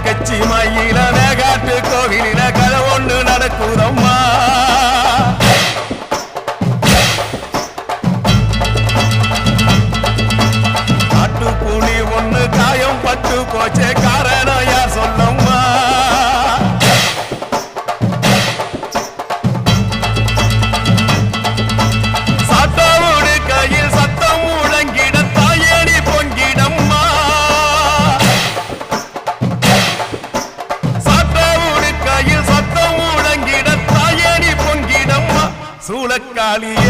கச்சி மயில மேகாட்டு கோவிலில கதை ஒண்ணு நடக்குதம்மா காட்டுப்புலி ஒண்ணு காயம் பட்டு போச்சே காரணம் யார் சொல்லம்மா சாத்தாவோடு கையில் சத்தம் முழங்கிட தாயணி பொங்கிடம்மா சாத்தாவோடு கையில் சத்தம் முழங்கிட தாயணி பொங்கிடம்மா சூளக்காளியே